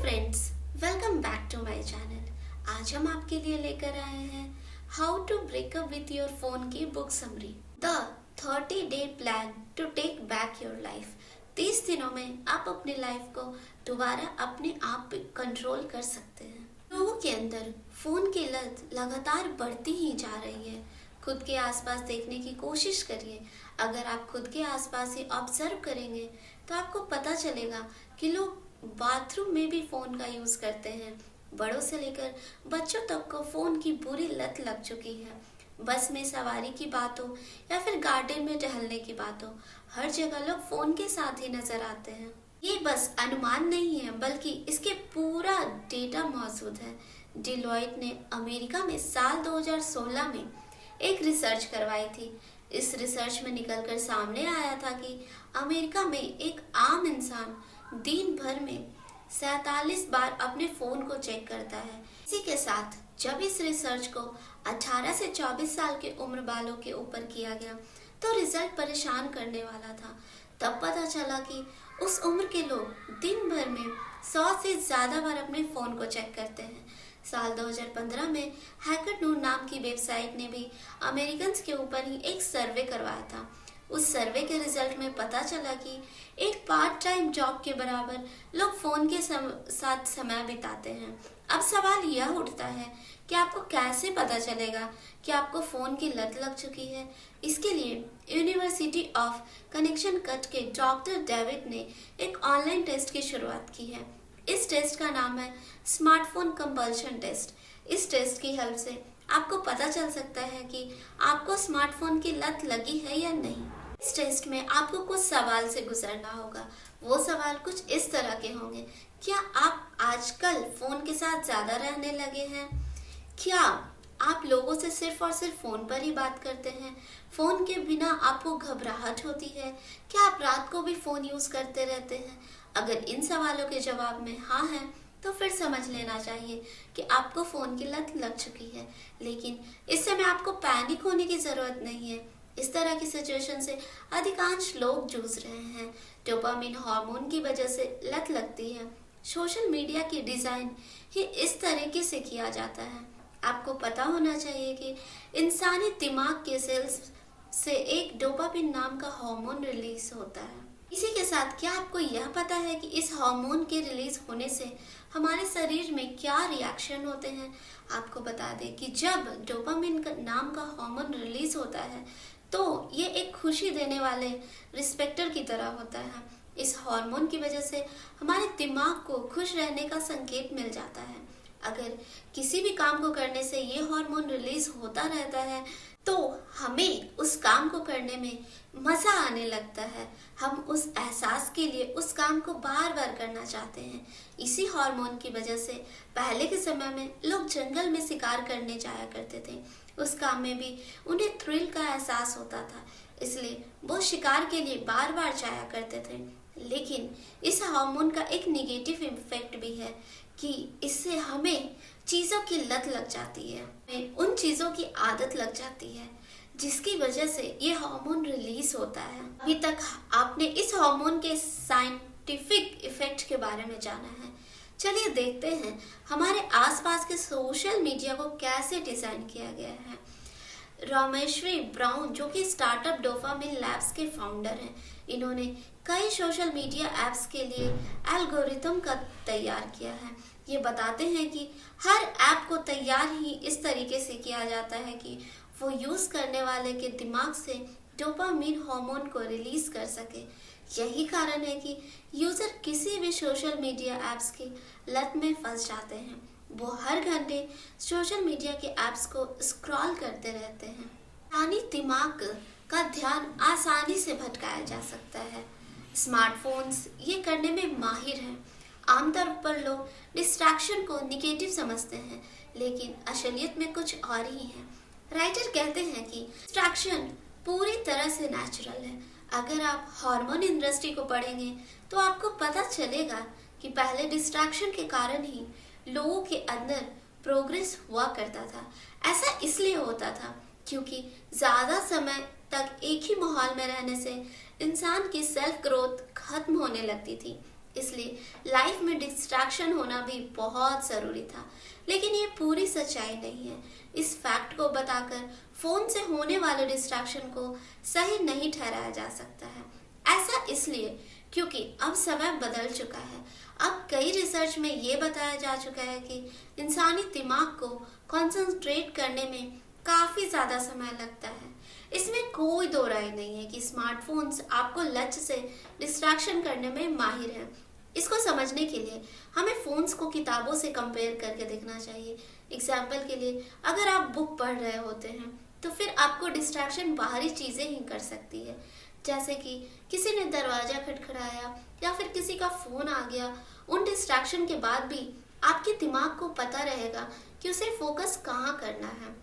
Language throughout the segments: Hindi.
Friends, welcome back to my channel. आज हम आपके लिए लेकर आए हैं how to break up with your phone की book summary, the 30-day plan to take back your life. 30 दिनों में आप अपनी लाइफ को दोबारा अपने आप पे कंट्रोल कर सकते हैं। लोगों के अंदर फोन की लत लगातार बढ़ती ही जा रही है। खुद के आसपास देखने की कोशिश करिए। अगर आप खुद के आसपास ही ऑब्जर्व करेंगे तो आपको पता चलेगा कि लोग बाथरूम में भी फोन का यूज करते हैं। बड़ों से लेकर बच्चों तक को फोन की बुरी लत लग चुकी है। बस में सवारी की बात हो या फिर गार्डन में टहलने की बात हो, हर जगह लोग फोन के साथ ही नजर आते हैं। ये बस अनुमान नहीं है, बल्कि इसके पूरा डेटा मौजूद है। डिलॉयट ने अमेरिका में साल 2016 में एक रिसर्च करवाई थी। इस रिसर्च में निकलकर सामने आया था कि अमेरिका में एक आम इंसान दिन भर में 47 बार अपने फोन को चेक करता है। इसी के साथ जब इस रिसर्च को 18 से 24 साल के उम्र वालों के ऊपर किया गया तो रिजल्ट परेशान करने वाला था। तब पता चला कि उस उम्र के लोग दिन भर में 100 से ज्यादा बार अपने फोन को चेक करते हैं। साल 2015 में हैकरनून नाम की वेबसाइट ने भी अमेरिकन्स के ऊपर ही एक सर्वे करवाया था। उस सर्वे के रिजल्ट में पता चला कि एक पार्ट टाइम जॉब के बराबर लोग फोन के साथ समय बिताते हैं। अब सवाल यह उठता है कि आपको कैसे पता चलेगा कि आपको फोन की लत लग चुकी है। इसके लिए यूनिवर्सिटी ऑफ कनेक्टिकट के डॉक्टर डेविड ने एक ऑनलाइन टेस्ट की शुरुआत की है। इस टेस्ट का नाम है स्मार्टफोन कंपल्शन टेस्ट। इस टेस्ट की हेल्प से आपको पता चल सकता है कि आपको स्मार्टफोन की लत लगी है या नहीं। इस टेस्ट में आपको कुछ सवाल से गुजरना होगा। वो सवाल कुछ इस तरह के होंगे। क्या आप आजकल फोन के साथ ज्यादा रहने लगे हैं? क्या आप लोगों से सिर्फ और सिर्फ फोन पर ही बात करते हैं? फोन के बिना आपको घबराहट होती है? क्या आप रात को भी फोन यूज करते रहते हैं? अगर इन सवालों के जवाब में हाँ है तो फिर समझ लेना चाहिए कि आपको फोन की लत लग चुकी है। लेकिन इस समय आपको पैनिक होने की जरूरत नहीं है। इस तरह की सिचुएशन से अधिकांश लोग जूझ रहे हैं। डोपामिन हार्मोन की वजह से लत लगती है। सोशल मीडिया की डिजाइन ही इस तरीके से किया जाता है। आपको पता होना चाहिए कि इंसानी दिमाग के सेल्स से एक डोपामिन नाम का हार्मोन रिलीज होता है। इसी के साथ क्या आपको यह पता है कि इस हार्मोन के रिलीज होने से हमारे शरीर में क्या रिएक्शन होते हैं? आपको बता दें कि जब डोपामिन नाम का हार्मोन रिलीज होता है तो ये एक खुशी देने वाले रिस्पेक्टर की तरह होता है। इस हार्मोन की वजह से हमारे दिमाग को खुश रहने का संकेत मिल जाता है। अगर किसी भी काम को करने से ये हार्मोन रिलीज होता रहता है तो हमें उस काम को करने में मजा आने लगता है। हम उस एहसास के लिए उस काम को बार बार करना चाहते हैं। इसी हार्मोन की वजह से पहले के समय में लोग जंगल में शिकार करने जाया करते थे। उस काम में भी उन्हें थ्रिल का एहसास होता था, इसलिए वो शिकार के लिए बार बार जाया करते थे। लेकिन इस हार्मोन का एक नेगेटिव इफेक्ट भी है कि इससे हमें चीजों की लत लग जाती है। हमें उन चीजों की आदत लग जाती है जिसकी वजह से ये हार्मोन रिलीज होता है। अभी तक आपने इस हार्मोन के साइंटिफिक इफेक्ट के बारे में जाना है। चलिए देखते हैं हमारे आसपास के सोशल मीडिया को कैसे डिजाइन किया गया है। रामेश्वरी ब्राउन, जो कि स्टार्टअप डोपामिन लैब्स के फाउंडर हैं, इन्होंने कई सोशल मीडिया एप्स के लिए एल्गोरिथम का तैयार किया है। ये बताते हैं कि हर ऐप को तैयार ही इस तरीके से किया जाता है कि वो यूज करने वाले के दिमाग से डोपामिन हार्मोन को रिलीज कर सके। यही कारण है कि यूजर किसी भी सोशल मीडिया एप्स की लत में फंस जाते हैं। वो हर घंटे सोशल मीडिया के एप्स को स्क्रॉल करते रहते हैं। इंसानी दिमाग का ध्यान आसानी से भटकाया जा सकता है। स्मार्टफोन्स ये करने में माहिर हैं। आमतौर पर लोग डिस्ट्रैक्शन को निगेटिव समझते हैं, लेकिन असलियत में कुछ और ही है। राइटर कहते हैं कि डिस्ट्रैक्शन पूरी तरह से नेचुरल है। अगर आप हार्मोन इंडस्ट्री को पढ़ेंगे तो आपको पता चलेगा कि पहले डिस्ट्रैक्शन के कारण ही लोगों के अंदर प्रोग्रेस हुआ करता था। ऐसा इसलिए होता था क्योंकि ज्यादा समय तक एक ही माहौल में रहने से इंसान की सेल्फ ग्रोथ खत्म होने लगती थी। इसलिए लाइफ में डिस्ट्रैक्शन होना भी बहुत ज़रूरी था। लेकिन ये पूरी सच्चाई नहीं है। इस फैक्ट को बताकर फ़ोन से होने वाले डिस्ट्रैक्शन को सही नहीं ठहराया जा सकता है। ऐसा इसलिए क्योंकि अब समय बदल चुका है। अब कई रिसर्च में ये बताया जा चुका है कि इंसानी दिमाग को कंसंट्रेट करने में काफ़ी ज़्यादा समय लगता है। इसमें कोई दो राय नहीं है कि स्मार्टफोन्स आपको लक्ष्य से डिस्ट्रैक्शन करने में माहिर हैं। इसको समझने के लिए हमें फ़ोन्स को किताबों से कंपेयर करके देखना चाहिए। एग्जाम्पल के लिए, अगर आप बुक पढ़ रहे होते हैं तो फिर आपको डिस्ट्रैक्शन बाहरी चीज़ें ही कर सकती है, जैसे कि किसी ने दरवाज़ा खटखटाया या फिर किसी का फ़ोन आ गया। उन डिस्ट्रैक्शन के बाद भी आपके दिमाग को पता रहेगा कि उसे फोकस कहाँ करना है।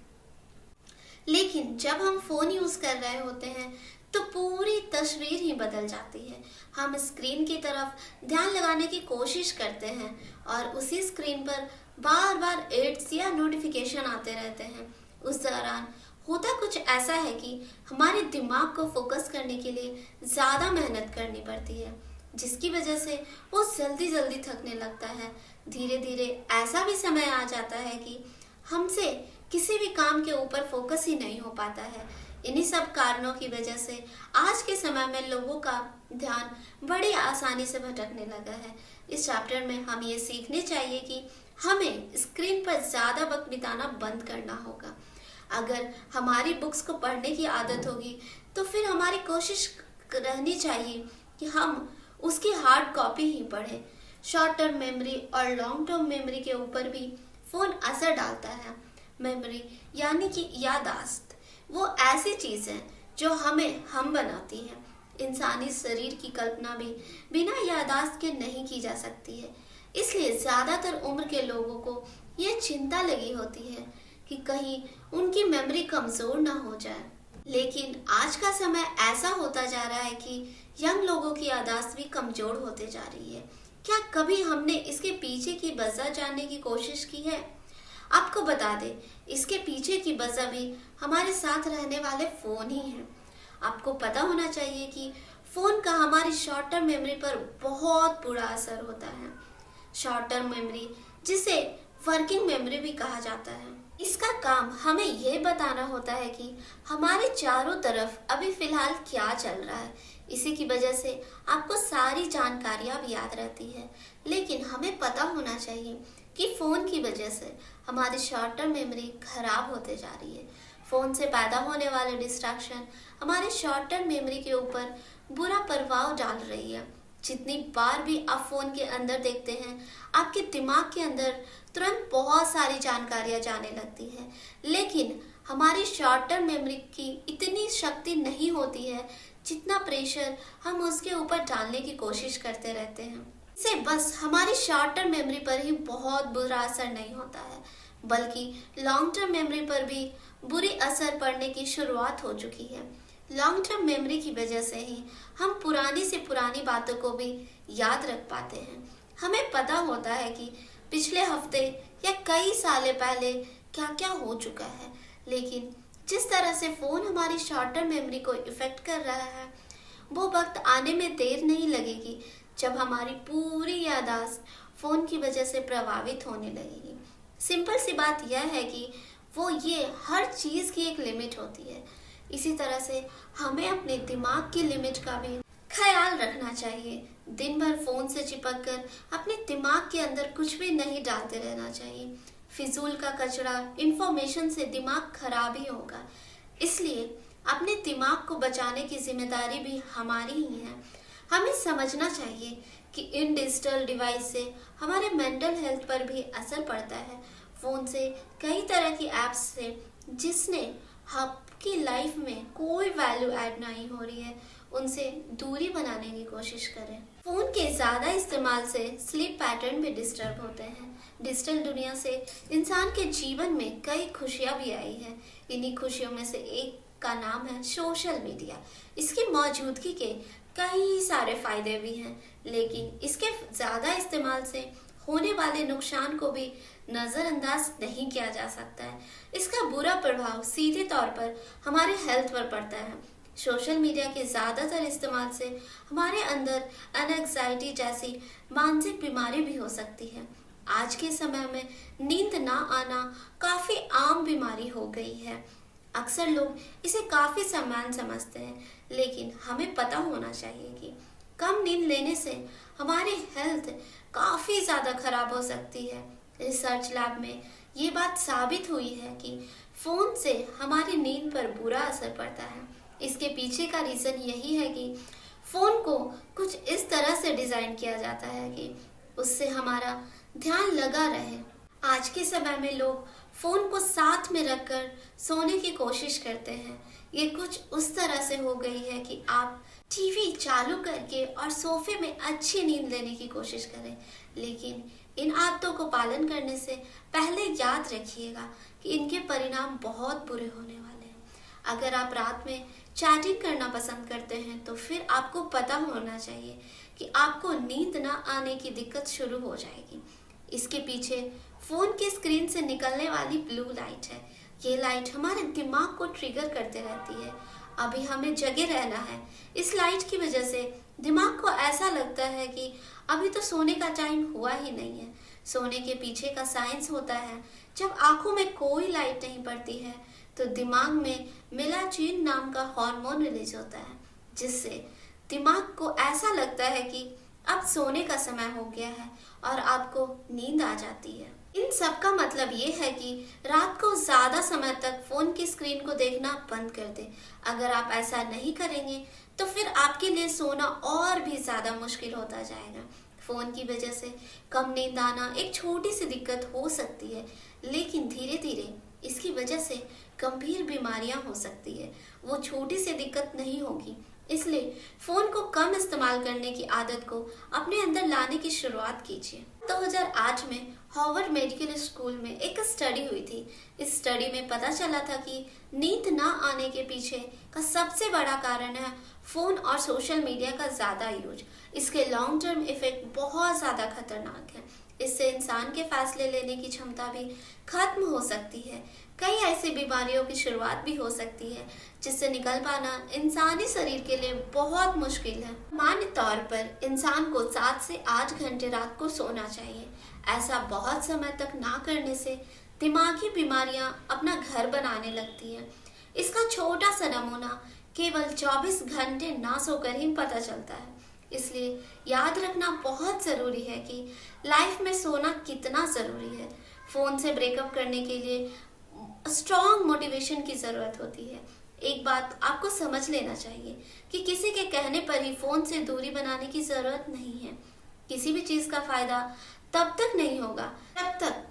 लेकिन जब हम फ़ोन यूज़ कर रहे होते हैं तो पूरी तस्वीर ही बदल जाती है। हम स्क्रीन की तरफ ध्यान लगाने की कोशिश करते हैं और उसी स्क्रीन पर बार बार एड्स या नोटिफिकेशन आते रहते हैं। उस दौरान होता कुछ ऐसा है कि हमारे दिमाग को फोकस करने के लिए ज़्यादा मेहनत करनी पड़ती है, जिसकी वजह से वो जल्दी जल्दी थकने लगता है। धीरे धीरे ऐसा भी समय आ जाता है कि हमसे किसी भी काम के ऊपर फोकस ही नहीं हो पाता है। इन्हीं सब कारणों की वजह से आज के समय में लोगों का ध्यान बड़ी आसानी से भटकने लगा है। इस चैप्टर में हम ये सीखने चाहिए कि हमें स्क्रीन पर ज़्यादा वक्त बिताना बंद करना होगा। अगर हमारी बुक्स को पढ़ने की आदत होगी तो फिर हमारी कोशिश रहनी चाहिए कि हम उसकी हार्ड कॉपी ही पढ़ें। शॉर्ट टर्म मेमोरी और लॉन्ग टर्म मेमोरी के ऊपर भी फ़ोन असर डालता है। मेमोरी यानी कि याददाश्त वो ऐसी चीज़ है जो हमें हम बनाती है। इंसानी शरीर की कल्पना भी बिना याददाश्त के नहीं की जा सकती है। इसलिए ज़्यादातर उम्र के लोगों को ये चिंता लगी होती है कि कहीं उनकी मेमोरी कमज़ोर ना हो जाए। लेकिन आज का समय ऐसा होता जा रहा है कि यंग लोगों की याददाश्त भी कमज़ोर होते जा रही है। क्या कभी हमने इसके पीछे की वजह जानने की कोशिश की है? आपको बता दें, इसके पीछे की वजह भी हमारे साथ रहने वाले फ़ोन ही हैं। आपको पता होना चाहिए कि फ़ोन का हमारी शॉर्ट टर्म मेमोरी पर बहुत बुरा असर होता है। शॉर्ट टर्म मेमोरी, जिसे वर्किंग मेमोरी भी कहा जाता है, इसका काम हमें यह बताना होता है कि हमारे चारों तरफ अभी फ़िलहाल क्या चल रहा है। इसी की वजह से आपको सारी जानकारियाँ भी याद रहती है। लेकिन हमें पता होना चाहिए कि फ़ोन की वजह से हमारी शॉर्ट टर्म मेमोरी खराब होते जा रही है। फ़ोन से पैदा होने वाले डिस्ट्रैक्शन हमारे शॉर्ट टर्म मेमोरी के ऊपर बुरा प्रभाव डाल रही है। जितनी बार भी आप फ़ोन के अंदर देखते हैं, आपके दिमाग के अंदर तुरंत बहुत सारी जानकारियाँ जाने लगती हैं। लेकिन हमारी शॉर्ट टर्म मेमोरी की इतनी शक्ति नहीं होती है जितना प्रेशर हम उसके ऊपर डालने की कोशिश करते रहते हैं। इससे बस हमारी शॉर्ट टर्म मेमोरी पर ही बहुत बुरा असर नहीं होता है, बल्कि लॉन्ग टर्म मेमोरी पर भी बुरी असर पड़ने की शुरुआत हो चुकी है। लॉन्ग टर्म मेमोरी की वजह से ही हम पुरानी से पुरानी बातों को भी याद रख पाते हैं। हमें पता होता है कि पिछले हफ्ते या कई साल पहले क्या क्या हो चुका है। लेकिन जिस तरह से फ़ोन हमारी शॉर्ट टर्म मेमोरी को इफ़ेक्ट कर रहा है, वो वक्त आने में देर नहीं लगेगी जब हमारी पूरी याददाश्त फ़ोन की वजह से प्रभावित होने लगेगी। सिंपल सी बात यह है कि वो ये हर चीज़ की एक लिमिट होती है। इसी तरह से हमें अपने दिमाग की लिमिट का भी ख्याल रखना चाहिए। दिन भर फ़ोन से चिपक कर अपने दिमाग के अंदर कुछ भी नहीं डालते रहना चाहिए। फिजूल का कचरा इंफॉर्मेशन से दिमाग खराब ही होगा। इसलिए अपने दिमाग को बचाने की जिम्मेदारी भी हमारी ही है। हमें समझना चाहिए कि इन डिजिटल डिवाइस से हमारे मेंटल हेल्थ पर भी असर पड़ता है। फ़ोन से कई तरह की ऐप्स से जिसने आपकी लाइफ में कोई वैल्यू ऐड नहीं हो रही है, उनसे दूरी बनाने की कोशिश करें। फ़ोन के ज़्यादा इस्तेमाल से स्लीप पैटर्न भी डिस्टर्ब होते हैं। डिजिटल दुनिया से इंसान के जीवन में कई खुशियाँ भी आई हैं। इन्हीं खुशियों में से एक का नाम है सोशल मीडिया। इसकी मौजूदगी के कई सारे फ़ायदे भी हैं, लेकिन इसके ज़्यादा इस्तेमाल से होने वाले नुकसान को भी नज़रअंदाज नहीं किया जा सकता है। इसका बुरा प्रभाव सीधे तौर पर हमारे हेल्थ पर पड़ता है। सोशल मीडिया के ज़्यादातर इस्तेमाल से हमारे अंदर एंजाइटी जैसी मानसिक बीमारी भी हो सकती है। आज के समय में नींद ना आना काफ़ी आम बीमारी हो गई है। अक्सर लोग इसे काफ़ी सामान्य समझते हैं, लेकिन हमें पता होना चाहिए कि कम नींद लेने से हमारी हेल्थ काफ़ी ज़्यादा खराब हो सकती है। रिसर्च लैब में ये बात साबित हुई है कि फ़ोन से हमारी नींद पर बुरा असर पड़ता है। इसके पीछे का रीज़न यही है कि फ़ोन को कुछ इस तरह से डिज़ाइन किया जाता है कि उससे हमारा ध्यान लगा रहे। आज के समय में लोग फ़ोन को साथ में रखकर सोने की कोशिश करते हैं। ये कुछ उस तरह से हो गई है कि आप टीवी चालू करके और सोफे में अच्छी नींद लेने की कोशिश करें, लेकिन इन आदतों को पालन करने से पहले याद रखिएगा कि इनके परिणाम बहुत बुरे होने वाले हैं। अगर आप रात में चैटिंग करना पसंद करते हैं तो फिर आपको पता होना चाहिए कि आपको नींद ना आने की दिक्कत शुरू हो जाएगी। इसके पीछे फ़ोन के स्क्रीन से निकलने वाली ब्लू लाइट है। ये लाइट हमारे दिमाग को ट्रिगर करते रहती है। अभी हमें जगे रहना है। इस लाइट की वजह से दिमाग को ऐसा लगता है कि अभी तो सोने का टाइम हुआ ही नहीं है। सोने के पीछे का साइंस होता है, जब आंखों में कोई लाइट नहीं पड़ती है तो दिमाग में मेलाटोनिन नाम का हार्मोन रिलीज होता है, जिससे दिमाग को ऐसा लगता है कि अब सोने का समय हो गया है और आपको नींद आ जाती है। इन सब का मतलब ये है कि रात को ज़्यादा समय तक फ़ोन की स्क्रीन को देखना बंद कर दें। अगर आप ऐसा नहीं करेंगे तो फिर आपके लिए सोना और भी ज़्यादा मुश्किल होता जाएगा। फ़ोन की वजह से कम नींद आना एक छोटी सी दिक्कत हो सकती है, लेकिन धीरे धीरे इसकी वजह से गंभीर बीमारियां हो सकती है। वो छोटी सी दिक्कत नहीं होगी। इसलिए फ़ोन को कम इस्तेमाल करने की आदत को अपने अंदर लाने की शुरुआत कीजिए। 2008 में हार्वर्ड मेडिकल स्कूल में एक स्टडी हुई थी। इस स्टडी में पता चला था कि नींद ना आने के पीछे का सबसे बड़ा कारण है फ़ोन और सोशल मीडिया का ज़्यादा यूज। इसके लॉन्ग टर्म इफेक्ट बहुत ज़्यादा खतरनाक है। इससे इंसान के फैसले लेने की क्षमता भी खत्म हो सकती है। कई ऐसी बीमारियों की शुरुआत भी हो सकती है जिससे निकल पाना इंसानी शरीर के लिए बहुत मुश्किल है। सामान्य तौर पर इंसान को 7 से 8 घंटे रात को सोना चाहिए। ऐसा बहुत समय तक ना करने से दिमागी बीमारियां अपना घर बनाने लगती हैं। इसका छोटा सा नमूना केवल 24 घंटे ना सोकर ही पता चलता है। इसलिए याद रखना बहुत ज़रूरी है कि लाइफ में सोना कितना ज़रूरी है। फ़ोन से ब्रेकअप करने के लिए स्ट्रॉन्ग मोटिवेशन की ज़रूरत होती है। एक बात आपको समझ लेना चाहिए कि किसी के कहने पर ही फ़ोन से दूरी बनाने की ज़रूरत नहीं है। किसी भी चीज़ का फ़ायदा तब तक नहीं होगा जब तक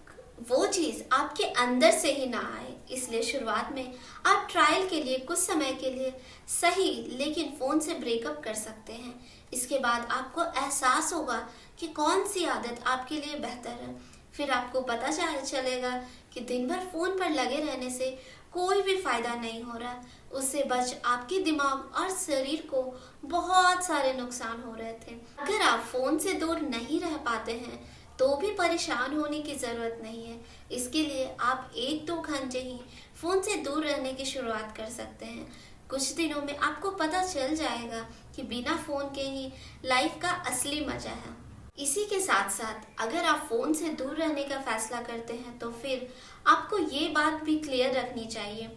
वो चीज़ आपके अंदर से ही ना आए। इसलिए शुरुआत में आप ट्रायल के लिए कुछ समय के लिए सही लेकिन फ़ोन से ब्रेकअप कर सकते हैं। इसके बाद आपको एहसास होगा कि कौन सी आदत आपके लिए बेहतर है। फिर आपको पता चलेगा कि दिन भर फ़ोन पर लगे रहने से कोई भी फ़ायदा नहीं हो रहा। उससे आपके दिमाग और शरीर को बहुत सारे नुकसान हो रहे थे। अगर आप फ़ोन से दूर नहीं रह पाते हैं तो भी परेशान होने की ज़रूरत नहीं है। इसके लिए आप 1-2 घंटे ही फ़ोन से दूर रहने की शुरुआत कर सकते हैं। कुछ दिनों में आपको पता चल जाएगा कि बिना फ़ोन के ही लाइफ का असली मज़ा है। इसी के साथ साथ अगर आप फ़ोन से दूर रहने का फैसला करते हैं तो फिर आपको ये बात भी क्लियर रखनी चाहिए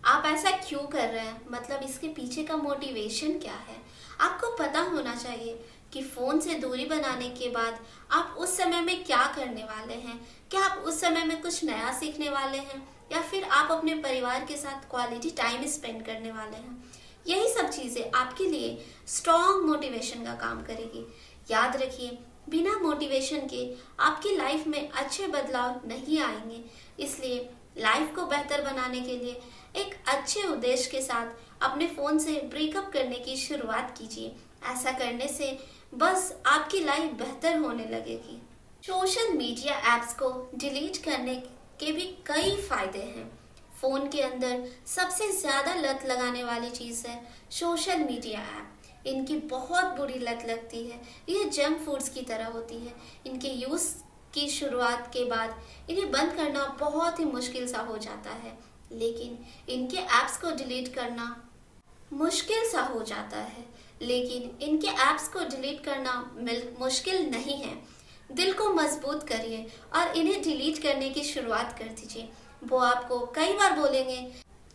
आप ऐसा क्यों कर रहे हैं, मतलब इसके पीछे का मोटिवेशन क्या है। आपको पता होना चाहिए कि फ़ोन से दूरी बनाने के बाद आप उस समय में क्या करने वाले हैं। क्या आप उस समय में कुछ नया सीखने वाले हैं या फिर आप अपने परिवार के साथ क्वालिटी टाइम स्पेंड करने वाले हैं। यही सब चीज़ें आपके लिए स्ट्रॉन्ग मोटिवेशन का काम करेगी। याद रखिए, बिना मोटिवेशन के आपकी लाइफ में अच्छे बदलाव नहीं आएंगे। इसलिए लाइफ को बेहतर बनाने के लिए एक अच्छे उद्देश्य के साथ अपने फ़ोन से ब्रेकअप करने की शुरुआत कीजिए। ऐसा करने से बस आपकी लाइफ बेहतर होने लगेगी। सोशल मीडिया ऐप्स को डिलीट करने के भी कई फ़ायदे हैं। फ़ोन के अंदर सबसे ज़्यादा लत लगाने वाली चीज़ है सोशल मीडिया ऐप। इनकी बहुत बुरी लत लगती है। ये जंक फूड्स की तरह होती है। इनके यूज़ की शुरुआत के बाद इन्हें बंद करना बहुत ही मुश्किल सा हो जाता है, लेकिन इनके ऐप्स को डिलीट करना मुश्किल सा हो जाता है, लेकिन इनके ऐप्स को डिलीट करना मुश्किल नहीं है। दिल को मजबूत करिए और इन्हें डिलीट करने की शुरुआत कर दीजिए। वो आपको कई बार बोलेंगे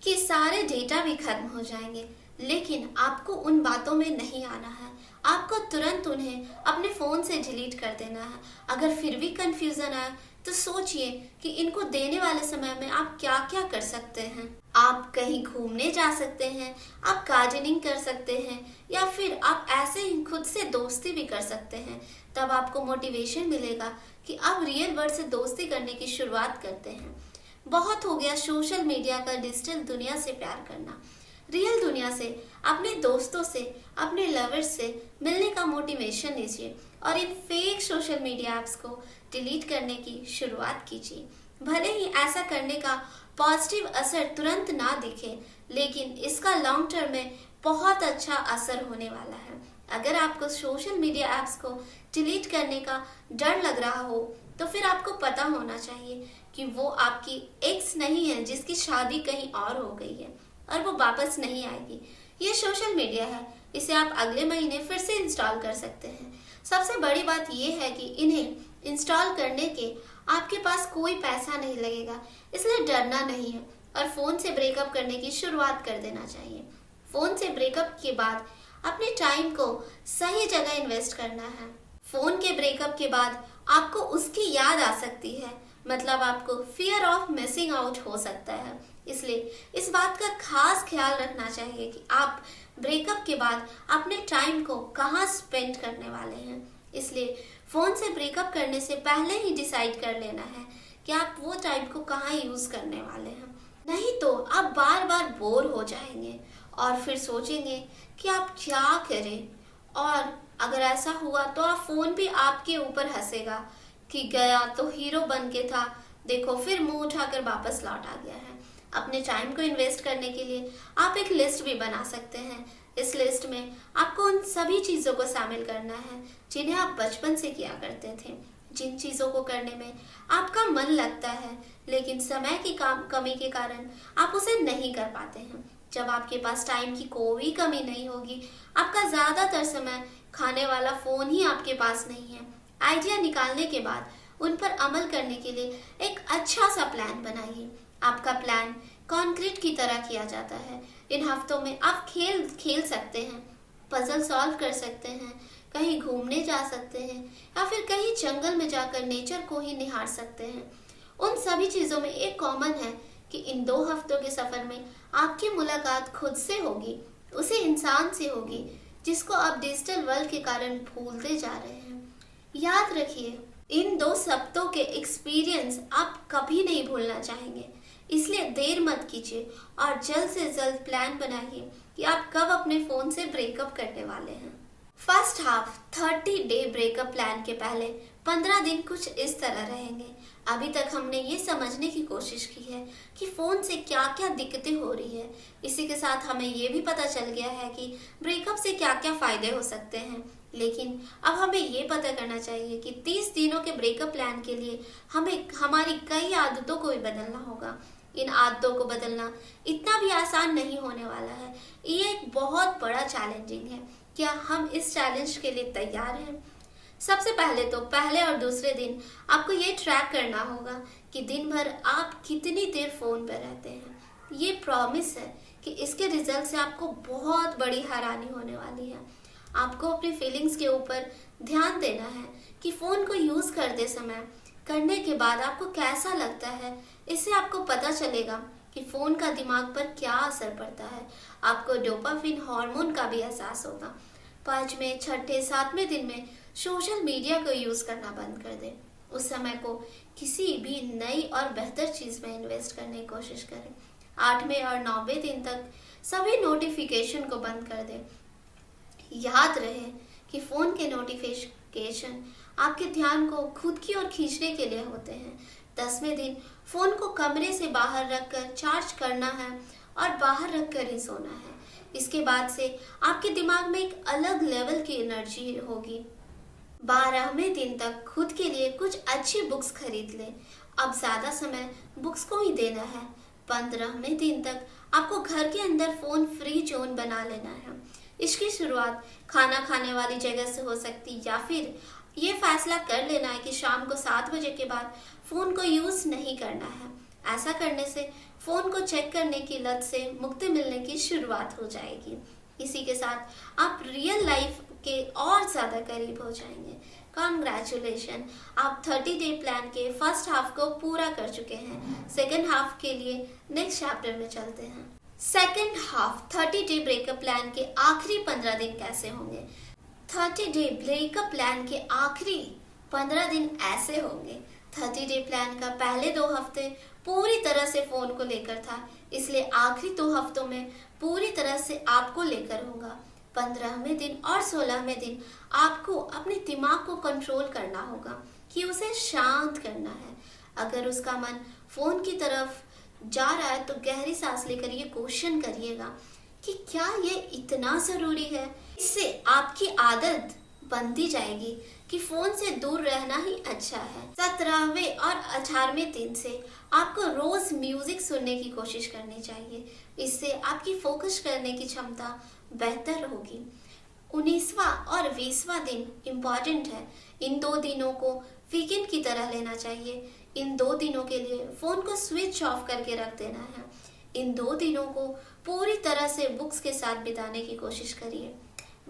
कि सारे डेटा भी खत्म हो जाएंगे, लेकिन आपको उन बातों में नहीं आना है। आपको तुरंत उन्हें अपने फ़ोन से डिलीट कर देना है। अगर फिर भी कंफ्यूजन आए तो सोचिए कि इनको देने वाले समय में आप क्या क्या कर सकते हैं। आप कहीं घूमने जा सकते हैं, आप गार्डनिंग कर सकते हैं, या फिर आप ऐसे ही खुद से दोस्ती भी कर सकते हैं। तब आपको मोटिवेशन मिलेगा कि आप रियल वर्ल्ड से दोस्ती करने की शुरुआत करते हैं। बहुत हो गया सोशल मीडिया का डिजिटल दुनिया से प्यार करना। रियल दुनिया से, अपने दोस्तों से, अपने लवर्स से मिलने का मोटिवेशन लीजिए और इन फेक सोशल मीडिया ऐप्स को डिलीट करने की शुरुआत कीजिए। भले ही ऐसा करने का पॉजिटिव असर तुरंत ना दिखे, लेकिन इसका लॉन्ग टर्म में बहुत अच्छा असर होने वाला है। अगर आपको सोशल मीडिया ऐप्स को डिलीट करने का डर लग रहा हो, तो फिर आपको पता होना चाहिए कि वो आपकी एक्स नहीं है जिसकी शादी कहीं और हो गई है और वो वापस नहीं आएगी। ये सोशल मीडिया है, इसे आप अगले महीने फिर से इंस्टॉल कर सकते हैं। सबसे बड़ी बात यह है कि इन्हें इंस्टॉल करने के आपके पास कोई पैसा नहीं लगेगा, इसलिए डरना नहीं है और फ़ोन से ब्रेकअप करने की शुरुआत कर देना चाहिए। फ़ोन से ब्रेकअप के बाद अपने टाइम को सही जगह इन्वेस्ट करना है। फ़ोन के ब्रेकअप के बाद आपको उसकी याद आ सकती है, मतलब आपको फियर ऑफ मिसिंग आउट हो सकता है। इसलिए इस बात का खास ख्याल रखना चाहिए कि आप ब्रेकअप के बाद अपने टाइम को कहाँ स्पेंड करने वाले हैं। इसलिए फ़ोन से ब्रेकअप करने से पहले ही डिसाइड कर लेना है कि आप वो टाइम को कहाँ यूज़ करने वाले हैं। नहीं तो आप बार बार बोर हो जाएंगे और फिर सोचेंगे कि आप क्या करें, और अगर ऐसा हुआ तो आप फ़ोन भी आपके ऊपर हंसेगा कि गया तो हीरो बन के था, देखो फिर मुंह उठाकर वापस लौट आ गया है। अपने टाइम को इन्वेस्ट करने के लिए आप एक लिस्ट भी बना सकते हैं। इस लिस्ट में आपको उन सभी चीज़ों को शामिल करना है जिन्हें आप बचपन से किया करते थे, जिन चीज़ों को करने में आपका मन लगता है, लेकिन समय की कमी के कारण आप उसे नहीं कर पाते हैं। जब आपके पास टाइम की कोई कमी नहीं होगी, आपका ज़्यादातर समय खाने वाला फ़ोन ही आपके पास नहीं है। आइडिया निकालने के बाद उन पर अमल करने के लिए एक अच्छा सा प्लान बनाइए। आपका प्लान कंक्रीट की तरह किया जाता है। इन हफ्तों में आप खेल सकते हैं, पजल सॉल्व कर सकते हैं, कहीं घूमने जा सकते हैं, या फिर कहीं जंगल में जाकर नेचर को ही निहार सकते हैं। उन सभी चीज़ों में एक कॉमन है कि इन 2 हफ्तों के सफ़र में आपकी मुलाकात खुद से होगी, उसी इंसान से होगी जिसको आप डिजिटल वर्ल्ड के कारण भूलते जा रहे हैं। याद रखिए, इन 2 हफ्तों के एक्सपीरियंस आप कभी नहीं भूलना चाहेंगे। इसलिए देर मत कीजिए और जल्द से जल्द प्लान बनाइए कि आप कब अपने फ़ोन से ब्रेकअप करने वाले हैं। First half 30 day breakup plan के पहले 15 दिन कुछ इस तरह रहेंगे। अभी तक हमने ये समझने की कोशिश की है कि फ़ोन से क्या क्या दिक्कतें हो रही है। इसी के साथ हमें ये भी पता चल गया है कि ब्रेकअप से क्या क्या फ़ायदे हो सकते हैं। लेकिन अब हमें ये पता करना चाहिए कि 30 दिनों के ब्रेकअप प्लान के लिए हमें हमारी कई आदतों को भी बदलना होगा। इन आदतों को बदलना इतना भी आसान नहीं होने वाला है। ये एक बहुत बड़ा चैलेंजिंग है। क्या हम इस चैलेंज के लिए तैयार हैं? सबसे पहले तो पहले और दूसरे दिन आपको ये ट्रैक करना होगा कि दिन भर आप कितनी देर फ़ोन पर रहते हैं। ये प्रॉमिस है कि इसके रिजल्ट से आपको बहुत बड़ी हैरानी होने वाली है। आपको अपनी फीलिंग्स के ऊपर ध्यान देना है कि फ़ोन को यूज़ करते समय करने के बाद आपको कैसा लगता है। इससे आपको पता चलेगा कि फ़ोन का दिमाग पर क्या असर पड़ता है। आपको डोपामिन हार्मोन का भी एहसास होगा। 5वें, 6ठे, 7वें दिन में सोशल मीडिया को यूज़ करना बंद कर दें। उस समय को किसी भी नई और बेहतर चीज़ में इन्वेस्ट करने की कोशिश करें। 8वें और 9वें दिन तक सभी नोटिफिकेशन को बंद कर दें। याद रहे कि फ़ोन के नोटिफिकेशन आपके ध्यान को खुद की ओर खींचने के लिए होते हैं। 10वें दिन फ़ोन को कमरे से बाहर रखकर चार्ज करना है और बाहर रखकर ही सोना है। इसके बाद से आपके दिमाग में एक अलग लेवल की एनर्जी होगी। 12वें दिन तक खुद के लिए कुछ अच्छी बुक्स खरीद लें। अब ज़्यादा समय बुक्स को ही देना है। 15वें दिन तक आपको घर के अंदर फोन फ्री जोन बना लेना है। इसकी शुरुआत खाना खाने वाली जगह से हो सकती, या फिर ये फैसला कर लेना है कि शाम को 7 बजे के बाद फोन को यूज नहीं करना है। ऐसा करने से फोन को चेक करने की लत से मुक्ति मिलने की शुरुआत हो जाएगी। इसी के साथ आप रियल लाइफ के और ज्यादा करीब हो जाएंगे। कॉन्ग्रेचुलेशन, आप 30 डे प्लान के फर्स्ट हाफ को पूरा कर चुके हैं। सेकेंड हाफ के लिए नेक्स्ट चैप्टर में चलते हैं। Second half 30 day breakup plan के आखिरी 15 दिन कैसे होंगे। 30 डे ब्रेकअप प्लान के आखिरी 15 दिन ऐसे होंगे। 30 डे प्लान का पहले 2 हफ्ते पूरी तरह से फोन को लेकर था, इसलिए आखिरी 2 हफ्तों में पूरी तरह से आपको लेकर होगा। 15वें दिन और 16वें दिन आपको अपने दिमाग को कंट्रोल करना होगा कि उसे शांत करना है। अगर उसका मन फोन की तरफ जा रहा है तो गहरी सांस लेकर ये क्वेश्चन करिएगा कि क्या ये इतना जरूरी है। इससे आपकी आदत बनती जाएगी कि फोन से दूर रहना ही अच्छा है। 17वें और 18वें दिन से आपको रोज म्यूजिक सुनने की कोशिश करनी चाहिए। इससे आपकी फोकस करने की क्षमता बेहतर होगी। 19वां और 20वां दिन इम्पॉर्टेंट है। इन 2 दिनों को वीकेंड की तरह लेना चाहिए। इन 2 दिनों के लिए फोन को स्विच ऑफ करके रख देना है। इन 2 दिनों को पूरी तरह से बुक्स के साथ बिताने की कोशिश करिए।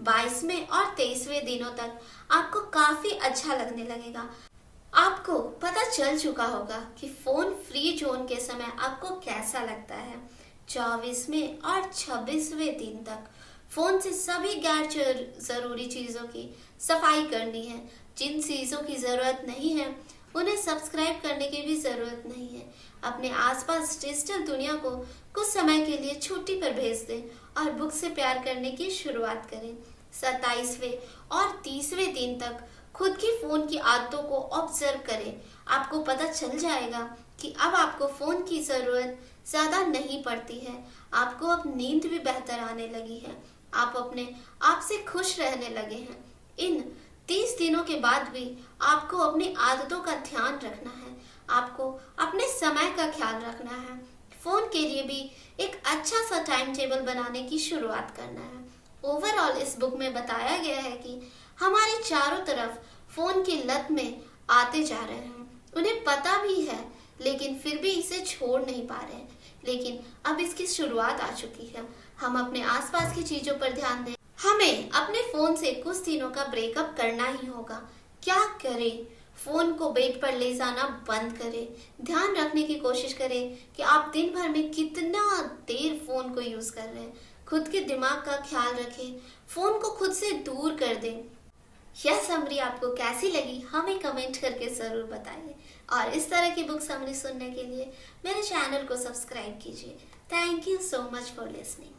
22वें और 23वें दिनों तक आपको काफी अच्छा लगने लगेगा। आपको पता चल चुका होगा कि फोन फ्री जोन के समय आपको कैसा लगता है। 24वें और 26वें दिन तक फोन से सभी गैर जरूरी चीजों की सफाई करनी है। जिन चीजों की जरूरत नहीं है उन्हें सब्सक्राइब करने की भी जरूरत नहीं है। अपने आसपास डिजिटल दुनिया को कुछ समय के लिए छुट्टी पर भेज दें और बुक से प्यार करने की शुरुआत करें। 27वें और 30वें दिन तक खुद की फोन की आदतों को ऑब्जर्व करें। आपको पता चल जाएगा कि अब आपको फोन की जरूरत ज्यादा नहीं पड़ती है। आपको अब नींद भी बेहतर आने लगी है। आप अपने आप से खुश रहने लगे हैं। इन 30 दिनों के बाद भी आपको अपनी आदतों का ध्यान रखना है। आपको अपने समय का ख्याल रखना है। फोन के लिए भी एक अच्छा सा टाइम टेबल बनाने की शुरुआत करना है। ओवरऑल इस बुक में बताया गया है कि हमारे चारों तरफ फोन की लत में आते जा रहे हैं। उन्हें पता भी है लेकिन फिर भी इसे छोड़ नहीं पा रहे हैं। लेकिन अब इसकी शुरुआत आ चुकी है। हम अपने आसपास की चीजों पर ध्यान दें। हमें अपने फोन से कुछ दिनों का ब्रेकअप करना ही होगा। क्या करें? फोन को बेड पर ले जाना बंद करें। ध्यान रखने की कोशिश करें कि आप दिन भर में कितना देर फोन को यूज कर रहे हैं। खुद के दिमाग का ख्याल रखें। फोन को खुद से दूर कर दें। यह समरी आपको कैसी लगी हमें कमेंट करके जरूर बताइए। और इस तरह की बुक समरी सुनने के लिए मेरे चैनल को सब्सक्राइब कीजिए। Thank you so much for listening.